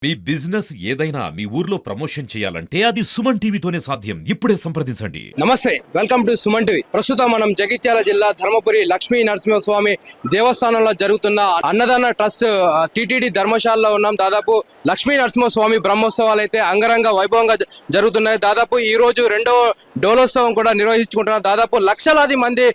మీ business ఏదైనా మీ ఊర్లో promotion చేయాలంటే అది సుమన్ టీవీతోనే సాధ్యం. ఇప్పుడే సంప్రదించండి. నమస్తే, వెల్కమ్ టు సుమన్ టీవీ. ప్రస్తుతం మనం జగిత్యాల జిల్లా ధర్మపురి లక్ష్మీ నరసింహస్వామి దేవస్థానంలో జరుగుతున్న అన్నదాన ట్రస్ట్ టిటిడి ధర్మశాలలో ఉన్నాం. దాదాపు లక్ష్మీ నరసింహస్వామి బ్రహ్మోత్సవాలు అయితే అంగరంగ వైభవంగా జరుగుతున్నాయి. దాదాపు ఈ రోజు రెండవ డోలోత్సవం కూడా నిర్వహించుకుంటున్నారు. దాదాపు లక్షలాది మంది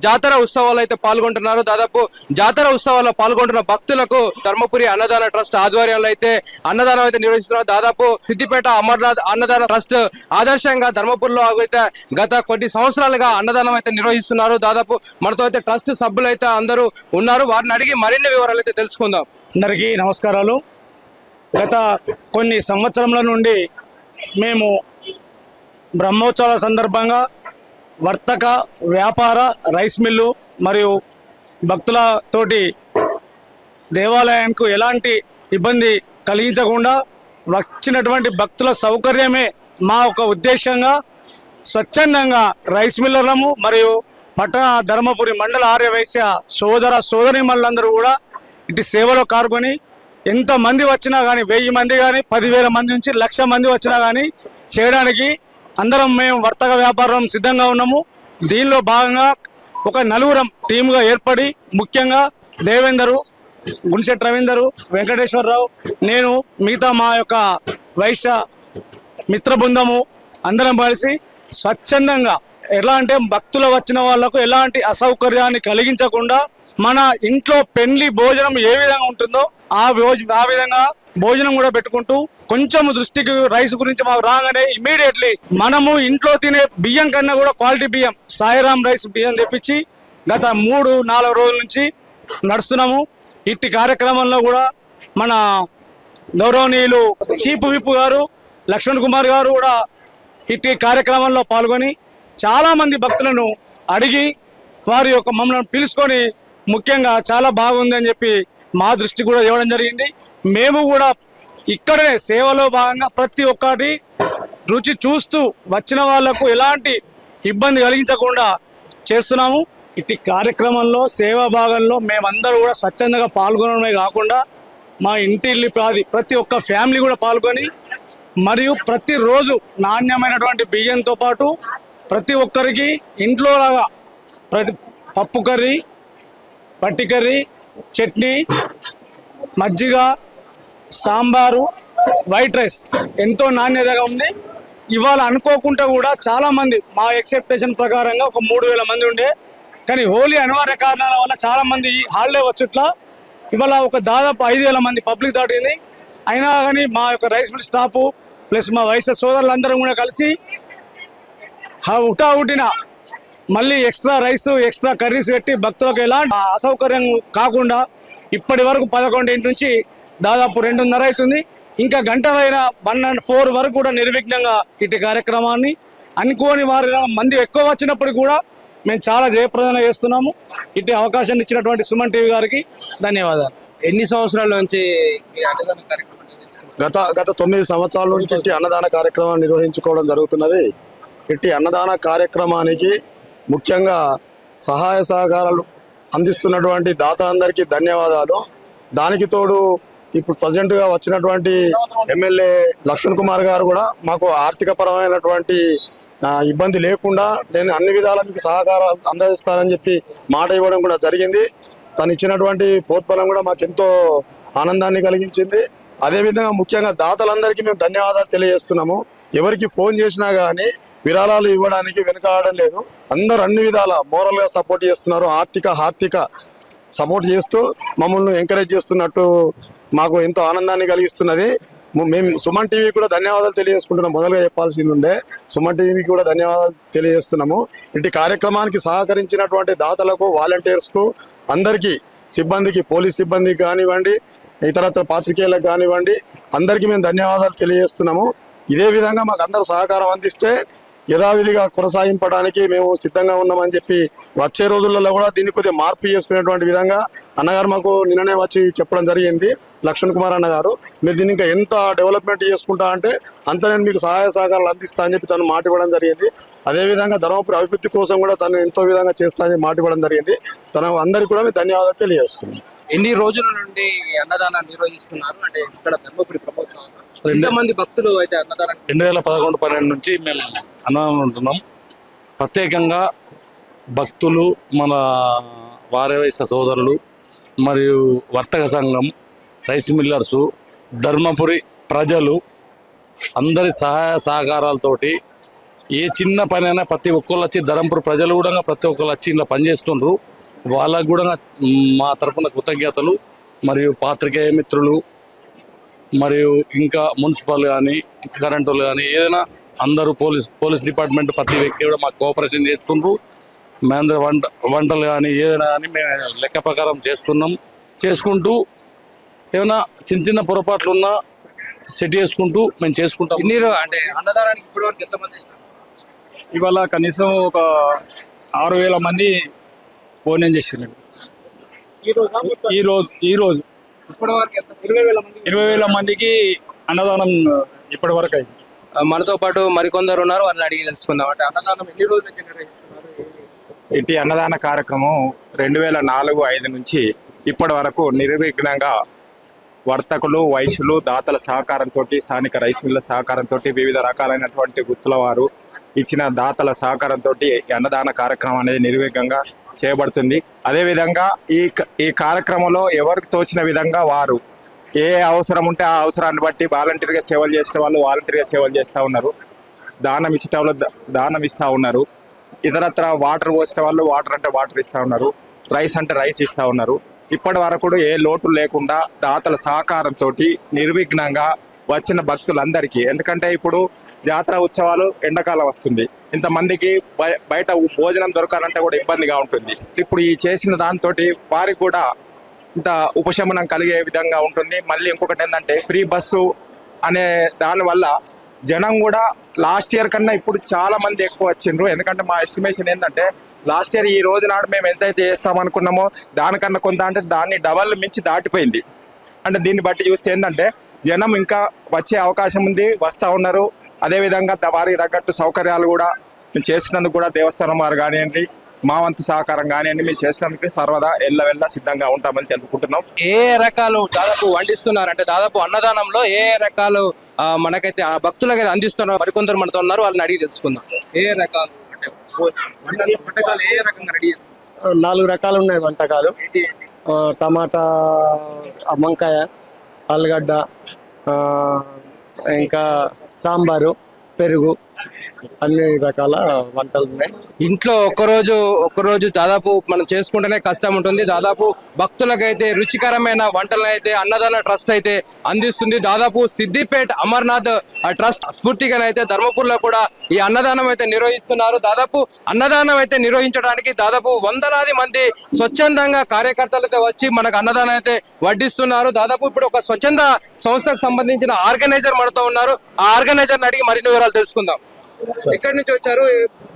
జాతర ఉత్సవాలు అయితే పాల్గొంటున్నారు. దాదాపు జాతర ఉత్సవాల్లో పాల్గొంటున్న భక్తులకు ధర్మపురి అన్నదాన ట్రస్ట్ ఆధ్వర్యంలో అయితే అన్నదానం అయితే నిర్వహిస్తున్నారు. దాదాపు సిద్దిపేట అమర్నాథ్ అన్నదాన ట్రస్ట్ ఆదర్శంగా ధర్మపురిలో అయితే గత కొన్ని సంవత్సరాలుగా అన్నదానం అయితే నిర్వహిస్తున్నారు. దాదాపు మనతో అయితే ట్రస్ట్ సభ్యులు అయితే అందరూ ఉన్నారు. వారిని అడిగి మరిన్ని వివరాలు అయితే తెలుసుకుందాం. అందరికీ నమస్కారాలు. గత కొన్ని సంవత్సరముల నుండి మేము బ్రహ్మోత్సవాల సందర్భంగా వర్తక వ్యాపార రైస్ మిల్లు మరియు భక్తులతోటి దేవాలయానికి ఎలాంటి ఇబ్బంది కలిగించకుండా వచ్చినటువంటి భక్తుల సౌకర్యమే మా ఒక ఉద్దేశంగా స్వచ్ఛందంగా రైస్ మిల్లర్లము మరియు పట్టణ ధర్మపురి మండల ఆర్యవైశ్య సోదరీమణులందరూ కూడా ఇటు సేవలో పాల్గొని ఎంతమంది వచ్చినా కానీ 1000 మంది కానీ 10,000 మంది నుంచి 1,00,000 మంది వచ్చినా కానీ చేయడానికి అందరం మేము వర్తక వ్యాపారం సిద్ధంగా ఉన్నాము. దీనిలో భాగంగా ఒక నలుగురం టీముగా ఏర్పడి ముఖ్యంగా దేవేందరు, గుణశెట్టి రవీందరు, వెంకటేశ్వరరావు, నేను మిగతా మా యొక్క వైశ్య మిత్ర బృందము అందరం కలిసి స్వచ్ఛందంగా ఎలా అంటే భక్తులు వచ్చిన వాళ్లకు ఎలాంటి అసౌకర్యాన్ని కలిగించకుండా మన ఇంట్లో పెళ్లి భోజనం ఏ విధంగా ఉంటుందో ఆ విధంగా భోజనం కూడా పెట్టుకుంటూ కొంచెం దృష్టికి రైస్ గురించి మాకు రాగానే ఇమీడియట్లీ మనము ఇంట్లో తినే బియ్యం కన్నా కూడా క్వాలిటీ బియ్యం సాయిరామ్ రైస్ బియ్యం తెప్పించి గత 3-4 రోజుల నుంచి నడుస్తున్నాము. ఇట్టి కార్యక్రమంలో కూడా మన గౌరవనీయులు చీఫ్ విప్ గారు లక్ష్మణ్ కుమార్ గారు కూడా ఇట్టి కార్యక్రమంలో పాల్గొని చాలామంది భక్తులను అడిగి వారి యొక్క మమ్మల్ని పిలుచుకొని ముఖ్యంగా చాలా బాగుంది అని చెప్పి మా దృష్టి కూడా ఇవ్వడం జరిగింది. మేము కూడా ఇక్కడే సేవలో భాగంగా ప్రతి ఒక్కటి రుచి చూస్తూ వచ్చిన వాళ్లకు ఎలాంటి ఇబ్బంది కలిగించకుండా చేస్తున్నాము. ఇట్టి కార్యక్రమంలో సేవా భాగంలో మేమందరూ కూడా స్వచ్ఛందంగా పాల్గొనడమే కాకుండా మా ఇంటిల్లి ప్రతి ఒక్క ఫ్యామిలీ కూడా పాల్గొని మరియు ప్రతిరోజు నాణ్యమైనటువంటి బియ్యంతో పాటు ప్రతి ఒక్కరికి ఇంట్లో లాగా పప్పు కర్రీ, పట్టి కర్రీ, చట్నీ, మజ్జిగ, సాంబారు, వైట్ రైస్ ఎంతో నాణ్యతగా ఉంది. ఇవాళ అనుకోకుండా కూడా చాలామంది మా ఎక్స్పెక్టేషన్ ప్రకారంగా ఒక 3,000 మంది ఉండే, కానీ హోలీ అనివార్య కారణాల వల్ల చాలామంది హాలిడే వచ్చుట్లా ఇవాళ ఒక దాదాపు 5,000 మంది పబ్లిక్ దాటింది. అయినా కానీ మా యొక్క రైస్ మిల్ స్టాఫ్ ప్లస్ మా వైశ్య సోదరులందరం కూడా కలిసి హుటాహుటిన మళ్ళీ ఎక్స్ట్రా రైస్ ఎక్స్ట్రా కర్రీస్ పెట్టి భక్తులకు ఎలాంటి అసౌకర్యం కాకుండా ఇప్పటి వరకు 11 నుంచి దాదాపు 2:30 అవుతుంది. ఇంకా గంటలైన 1 and 4 వరకు కూడా నిర్విఘ్నంగా ఇటు కార్యక్రమాన్ని అనుకోని వారి మంది ఎక్కువ వచ్చినప్పుడు కూడా మేము చాలా జయప్రదంగా చేస్తున్నాము. ఇటు అవకాశం ఇచ్చినటువంటి సుమన్ టీవీ గారికి ధన్యవాదాలు. ఎన్ని సంవత్సరాల నుంచి గత 9 సంవత్సరాల నుంచి ఇట్టి అన్నదాన కార్యక్రమం నిర్వహించుకోవడం జరుగుతున్నది. ఇట్టి అన్నదాన కార్యక్రమానికి ముఖ్యంగా సహాయ సహకారాలు అందిస్తున్నటువంటి దాతలందరికీ ధన్యవాదాలు. దానికి తోడు ఇప్పుడు ప్రజెంట్గా వచ్చినటువంటి ఎమ్మెల్యే లక్ష్మణ్ కుమార్ గారు కూడా మాకు ఆర్థిక పరమైనటువంటి ఇబ్బంది లేకుండా నేను అన్ని విధాల మీకు సహకారం అందజేస్తానని చెప్పి మాట ఇవ్వడం కూడా జరిగింది. తను ఇచ్చినటువంటి ప్రోత్బలం కూడా మాకు ఎంతో ఆనందాన్ని కలిగించింది. అదేవిధంగా ముఖ్యంగా దాతలందరికీ మేము ధన్యవాదాలు తెలియజేస్తున్నాము. ఎవరికి ఫోన్ చేసినా కానీ విరాళాలు ఇవ్వడానికి వెనుకాడడం లేదు. అందరూ అన్ని విధాల మోరల్గా సపోర్ట్ చేస్తున్నారు. ఆర్థిక సపోర్ట్ చేస్తూ మమ్మల్ని ఎంకరేజ్ చేస్తున్నట్టు మాకు ఎంతో ఆనందాన్ని కలిగిస్తున్నది. మేము సుమన్ టీవీ కూడా ధన్యవాదాలు తెలియజేసుకుంటున్నాం. మొదలుగా చెప్పాల్సింది ఉండే సుమన్ టీవీకి కూడా ధన్యవాదాలు తెలియజేస్తున్నాము. ఇటు కార్యక్రమానికి సహకరించినటువంటి దాతలకు, వాలంటీర్స్కు, అందరికీ సిబ్బందికి, పోలీస్ సిబ్బందికి కానివ్వండి, ఇతరత్ర పాత్రికేయులకు కానివ్వండి, అందరికీ మేము ధన్యవాదాలు తెలియజేస్తున్నాము. ఇదే విధంగా మాకు అందరూ సహకారం అందిస్తే యథావిధిగా కొనసాగింపడానికి మేము సిద్ధంగా ఉన్నామని చెప్పి వచ్చే రోజులలో కూడా దీన్ని కొద్దిగా మార్పు చేసుకునేటువంటి విధంగా అన్నగారు మాకు నిన్ననే వచ్చి చెప్పడం జరిగింది. లక్ష్మణ్ కుమార్ అన్న గారు, మీరు దీన్ని ఇంకా ఎంత డెవలప్మెంట్ చేసుకుంటా అంటే అంత నేను మీకు సహాయ సహకారాలు అందిస్తా అని చెప్పి తను మాట ఇవ్వడం జరిగింది. అదేవిధంగా ధర్మపురి అభివృద్ధి కోసం కూడా తను ఎంతో విధంగా చేస్తా అని మాట ఇవ్వడం జరిగింది. తన అందరికీ కూడా ధన్యవాదాలు తెలియజేస్తున్నాను. ఎన్ని రోజుల నుండి ఈ అన్నదానాన్ని నిర్వహిస్తున్నారు అంటే ఇక్కడ ధర్మపురి బ్రహ్మోత్సవం ఎంతమంది భక్తులు అయితే అన్నదానం 2011-12 నుంచి మేము అన్నదానం ఉంటున్నాం. ప్రత్యేకంగా భక్తులు, మన వారవైశ్య సోదరులు మరియు వర్తక సంఘం, రైస్ మిల్లర్సు, ధర్మపురి ప్రజలు అందరి సహాయ సహకారాలతోటి ఏ చిన్న పనైనా ప్రతి ఒక్కళ్ళు వచ్చి, ధర్మపురి ప్రజలు కూడా ప్రతి ఒక్కళ్ళు వచ్చి ఇలా పనిచేస్తుండ్రు. వాళ్ళకు కూడా మా తరఫున కృతజ్ఞతలు. మరియు పాత్రికేయ మిత్రులు మరియు ఇంకా మున్సిపల్ కానీ కరెంటులు కానీ ఏదైనా అందరూ పోలీస్ డిపార్ట్మెంట్ ప్రతి వ్యక్తి కూడా మాకు కోఆపరేషన్ చేస్తుండ్రు. మేము వంటలు కానీ ఏదైనా కానీ మేము లెక్క ప్రకారం చేసుకుంటూ ఏమైనా చిన్న పొరపాట్లు ఉన్నా సెట్ చేసుకుంటూ మేము చేసుకుంటాం. అంటే అన్నదానానికి ఇప్పటివరకు ఎంతమంది వెళ్ళారు? ఇవాళ కనీసం ఒక 6,000 మంది భోజనం చేశారు. ఈ రోజు ఇప్పటివరకు ఎంత? 20,000 మందికి అన్నదానం ఇప్పటి వరకు అయింది. మనతో పాటు మరికొందరు ఉన్నారు, వాళ్ళని అడిగి తెలుసుకుందాం. అంటే అన్నదానం ఎన్ని రోజుల నుంచి నిర్వహిస్తున్నారు? ఇటు అన్నదాన కార్యక్రమం 2004-05 నుంచి ఇప్పటి వరకు నిర్విఘ్నంగా వర్తకులు, వైశ్యులు, దాతల సహకారంతో, స్థానిక రైస్ మిల్ల సహకారంతో, వివిధ రకాలైనటువంటి గుర్తుల వారు ఇచ్చిన దాతల సహకారంతో ఈ అన్నదాన కార్యక్రమం అనేది నిర్విఘ్నంగా చేయబడుతుంది. అదేవిధంగా ఈ కార్యక్రమంలో ఎవరికి తోచిన విధంగా వారు ఏ అవసరం ఉంటే ఆ అవసరాన్ని బట్టి వాలంటీర్గా సేవలు చేసే వాళ్ళు వాలంటీర్గా సేవలు చేస్తూ ఉన్నారు. దానం ఇచ్చే వాళ్ళు దానం ఇస్తూ ఉన్నారు. ఇతరత్ర వాటర్ పోసే వాళ్ళు వాటర్ అంటే వాటర్ ఇస్తూ ఉన్నారు. రైస్ అంటే రైస్ ఇస్తూ ఉన్నారు. ఇప్పటి వరకు కూడా ఏ లోటు లేకుండా దాతల సహకారంతో నిర్విఘ్నంగా వచ్చిన భక్తులందరికీ, ఎందుకంటే ఇప్పుడు జాతర ఉత్సవాలు ఎండాకాలం వస్తుంది, ఇంతమందికి బయట భోజనం దొరకాలంటే కూడా ఇబ్బందిగా ఉంటుంది. ఇప్పుడు ఈ చేసిన దాంతో వారికి కూడా ఇంత ఉపశమనం కలిగే విధంగా ఉంటుంది. మళ్ళీ ఇంకొకటి ఏంటంటే ఫ్రీ బస్సు అనే దానివల్ల జనం కూడా లాస్ట్ ఇయర్ కన్నా ఇప్పుడు చాలా మంది ఎక్కువ వచ్చిండ్రు. ఎందుకంటే మా ఎస్టిమేషన్ ఏంటంటే లాస్ట్ ఇయర్ ఈ రోజు నాడు మేము ఎంతైతే చేస్తామనుకున్నామో దానికన్నా కొంత అంటే దాన్ని డబల్ మించి దాటిపోయింది. అంటే దీన్ని బట్టి చూస్తే ఏంటంటే జనం ఇంకా వచ్చే అవకాశం ఉంది, వస్తూ ఉన్నారు. అదేవిధంగా వారికి తగ్గట్టు సౌకర్యాలు కూడా మేము చేసినందుకు కూడా దేవస్థానం వారు కానివ్వండి, మా వంతు సహకారం కానివ్వండి, మేము చేసినందుకు సర్వదా ఎల్లవెల్లా సిద్ధంగా ఉంటామని తెలుపుకుంటున్నాం. ఏ రకాలు దాదాపు వండిస్తున్నారు అంటే దాదాపు అన్నదానంలో ఏ రకాలు మనకైతే భక్తులకైతే అందిస్తున్నారు? మరికొందరు మనతో ఉన్నారు, వాళ్ళని అడిగి తెలుసుకుందాం. ఏ రకాలు అంటే వంటకాలు ఏ రకంగా రెడీ చేస్తారు? 4 రకాలు ఉన్నాయి వంటకాలు. టమాటా, వంకాయ, ఆలుగడ్డ, ఇంకా సాంబారు, పెరుగు, అన్ని రకాల వంటలు ఉన్నాయి. ఇంట్లో ఒక్కరోజు దాదాపు మనం చేసుకుంటేనే కష్టం ఉంటుంది. దాదాపు భక్తులకైతే రుచికరమైన వంటలను అయితే అన్నదాన ట్రస్ట్ అయితే అందిస్తుంది. దాదాపు సిద్దిపేట్ అమర్నాథ్ ట్రస్ట్ స్ఫూర్తిగానైతే ధర్మపూర్లో కూడా ఈ అన్నదానం అయితే నిర్వహిస్తున్నారు. దాదాపు అన్నదానం అయితే నిర్వహించడానికి దాదాపు వందలాది మంది స్వచ్ఛందంగా కార్యకర్తలు అయితే వచ్చి మనకు అన్నదానం అయితే వడ్డిస్తున్నారు. దాదాపు ఇప్పుడు ఒక స్వచ్ఛంద సంస్థకు సంబంధించిన ఆర్గనైజర్ మనతో ఉన్నారు. ఆ ఆర్గనైజర్ అడిగి మరిన్ని వివరాలు తెలుసుకుందాం. ఎక్కడి నుంచి వచ్చారు?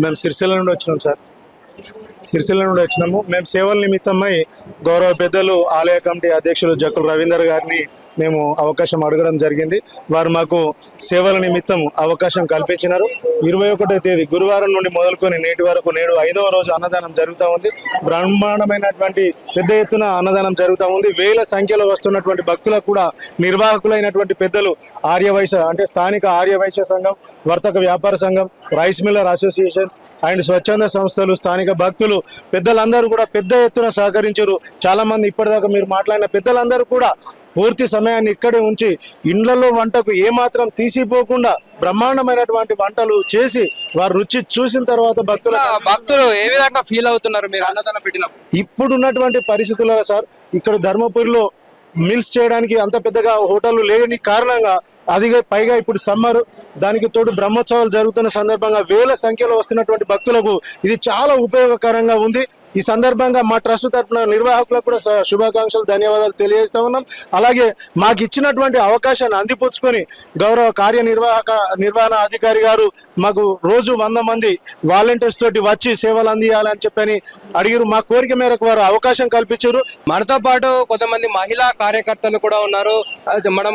మేము సిరిసిల్ల నుండి వచ్చినాం సార్. మేము సేవల నిమిత్తమై గౌరవ పెద్దలు ఆలయ కమిటీ అధ్యక్షులు జక్కుల రవీందర్ గారిని మేము అవకాశం అడగడం జరిగింది. వారు మాకు సేవల నిమిత్తం అవకాశం కల్పించినారు. 21వ తేదీ గురువారం నుండి మొదలుకొని నేటి వరకు నేడు 5వ రోజు అన్నదానం జరుగుతూ ఉంది. బ్రహ్మాండమైనటువంటి పెద్ద ఎత్తున అన్నదానం జరుగుతూ ఉంది. వేల సంఖ్యలో వస్తున్నటువంటి భక్తులకు కూడా నిర్వాహకులైనటువంటి పెద్దలు ఆర్యవైశ్య అంటే స్థానిక ఆర్యవైశ్య సంఘం, వర్తక వ్యాపార సంఘం, రైస్ మిల్లర్ అసోసియేషన్స్ అండ్ స్వచ్ఛంద సంస్థలు, స్థానిక భక్తులు పెద్దలందరూ కూడా పెద్ద ఎత్తున సహకరించారు. చాలా మంది ఇప్పటిదాకా మీరు మాట్లాడిన పెద్దలందరూ కూడా పూర్తి సమయాన్ని ఇక్కడే ఉంచి ఇండ్లలో వంటకు ఏమాత్రం తీసిపోకుండా బ్రహ్మాండమైనటువంటి వంటలు చేసి వారు రుచి చూసిన తర్వాత భక్తులు ఏ విధంగా ఫీల్ అవుతున్నారు మీరు అన్నదానం పెట్టినప్పుడు? ఇప్పుడున్నటువంటి పరిస్థితుల్లో సార్ ఇక్కడ ధర్మపురిలో మీల్స్ చేయడానికి అంత పెద్దగా హోటళ్లు లేని కారణంగా అది పైగా ఇప్పుడు సమ్మర్, దానికి తోడు బ్రహ్మోత్సవాలు జరుగుతున్న సందర్భంగా వేల సంఖ్యలో వస్తున్నటువంటి భక్తులకు ఇది చాలా ఉపయోగకరంగా ఉంది. ఈ సందర్భంగా మా ట్రస్ట్ తరఫున నిర్వాహకులకు కూడా శుభాకాంక్షలు, ధన్యవాదాలు తెలియజేస్తా ఉన్నాం. అలాగే మాకు ఇచ్చినటువంటి అవకాశాన్ని అందిపుచ్చుకొని గౌరవ నిర్వహణ అధికారి గారు మాకు రోజు 100 మంది వాలంటీర్స్ తోటి వచ్చి సేవలు అందియాలని చెప్పని అడిగారు. మా కోరిక మేరకు వారు అవకాశం కల్పించారు. మనతో పాటు కొంతమంది మహిళా కార్యకర్తలు కూడా ఉన్నారు. మనం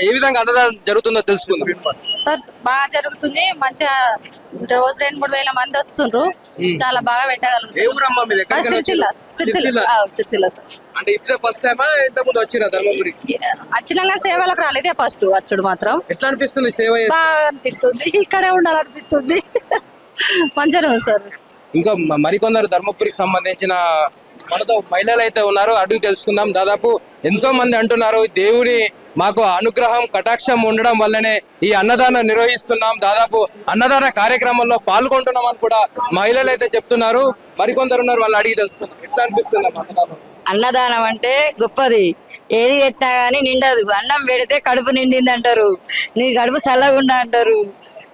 ఏ విధంగా అన్నదానం జరుగుతుందో తెలుసుకుందాం. సార్ బాగా జరుగుతుంది మంచిగా రోజు 2-3 వేల మంది వస్తుండ్రు చాలా బాగా ఏ పెట్టగలుగుతారు ఊరమ్మా మీది? ఎక్కడికి సిరిసిల్ల సిరిసిల్ల సిరిసిల్ల. సిరిసిల్ల సార్ అంటే ఇదే ఫస్ట్ టైమా ఇంతకు ముందు వచ్చిరా ధర్మపురి? అచ్చలంగా సేవలకు రాలేదే ఫస్ట్ వచ్చుడు మాత్రం ఎట్లా అనిపిస్తుంది సేవ చేస్తే? బాగా అనిపిస్తుంది ఇక్కడే ఉండాలనిపిస్తుంది మంచిగా ఉంది సార్ ఇంకా మరికొందరు ధర్మపురికి సంబంధించిన మనతో మహిళలు అయితే ఉన్నారు, అడుగు తెలుసుకుందాం. దాదాపు ఎంతో మంది అంటున్నారు దేవుని మాకు అనుగ్రహం కటాక్షం ఉండడం వల్లనే ఈ అన్నదానం నిర్వహిస్తున్నాం, దాదాపు అన్నదాన కార్యక్రమంలో పాల్గొంటున్నాం అని కూడా మహిళలు అయితే చెప్తున్నారు. మరికొందరు ఉన్నారు, వాళ్ళు అడిగి తెలుసుకుందాం. ఎట్లా అనిపిస్తుంది అన్నదానం? అన్నదానం అంటే గొప్పది. ఏది పెట్టినా గానీ నిండదు. అన్నం పెడితే కడుపు నిండింది అంటారు, నీ కడుపు చల్లగుండా అంటారు.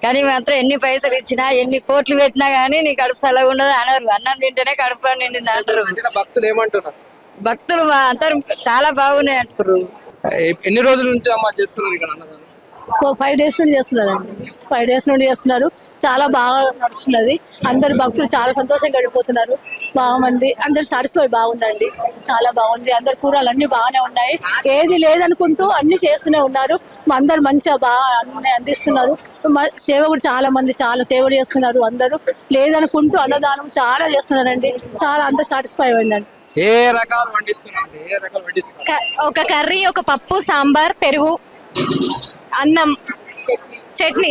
కానీ మాత్రం ఎన్ని పైసలు ఇచ్చినా ఎన్ని కోట్లు పెట్టినా గానీ నీ కడుపు చల్లగుండదు అనరు. అన్నం తింటేనే కడుపు నిండింది అంటారు. అంటే భక్తులు ఏమంటున్నారు? భక్తులు అందరు చాలా బాగున్నాయి అంటారు. ఎన్ని రోజుల నుంచి అమ్మ చేస్తున్నారు ఇక్కడ అన్నదానం? 5 days నుండి చేస్తున్నారండి. 5 days నుండి చేస్తున్నారు. చాలా బాగా నడుస్తున్నది. అందరు భక్తులు చాలా సంతోషంగా గడిపోతున్నారు. బాగుంది, అందరు సాటిస్ఫై బాగుందండి, చాలా బాగుంది. అందరు కూరలు అన్ని బాగానే ఉన్నాయి, ఏది లేదనుకుంటూ అన్ని చేస్తూనే ఉన్నారు. అందరు మంచిగా బాగా అన్ని అందిస్తున్నారు. సేవ కూడా చాలా మంది చాలా సేవ చేస్తున్నారు. అందరూ లేదనుకుంటూ అన్నదానం చాలా చేస్తున్నారండి. చాలా అందరు సాటిస్ఫై అయిందండి. ఏ రకాలు వండిస్తున్నారు? ఏ రకాలు వండిస్తున్నారు? ఒక కర్రీ, ఒక పప్పు, సాంబార్, పెరుగు, అన్నం, చట్నీ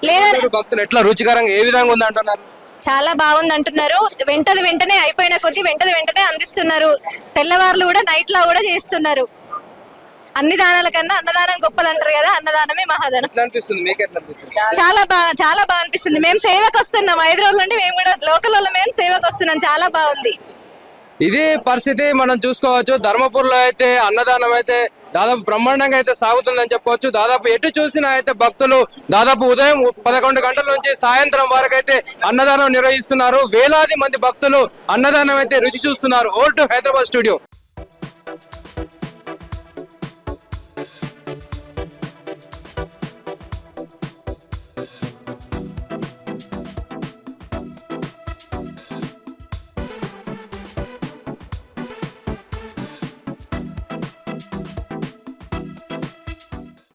లేదా భక్తులు ఎట్లా రుచికరంగా ఏ విధంగా ఉంది అంటున్నారు? చాలా బాగుంది అంటున్నారు. వెంటనే అయిపోయిన కొద్ది వెంటనే అందిస్తున్నారు. తెల్లవారులు కూడా నైట్ లో కూడా చేస్తున్నారు. అన్ని దానాల కన్నా అన్నదానం గొప్పలు అంటారు కదా, అన్నదానమే మహాదానం. ఎట్లా అనిపిస్తుంది మీకు? ఎట్లా అనిపిస్తుంది? చాలా బాగా అనిపిస్తుంది. మేము సేవకు వస్తున్నాం 5 రోజుల నుండి, మేము కూడా లోకల్ మేము సేవకు వస్తున్నాం. చాలా బాగుంది. ఇది పరిస్థితి మనం చూసుకోవచ్చు. ధర్మపురిలో అయితే అన్నదానం అయితే దాదాపు బ్రహ్మాండంగా అయితే సాగుతుందని చెప్పవచ్చు. దాదాపు ఎటు చూసినా అయితే భక్తులు దాదాపు ఉదయం 11 గంటల నుంచి సాయంత్రం వరకు అయితే అన్నదానం నిర్వహిస్తున్నారు. వేలాది మంది భక్తులు అన్నదానం అయితే రుచి చూస్తున్నారు. Over to Hyderabad studio.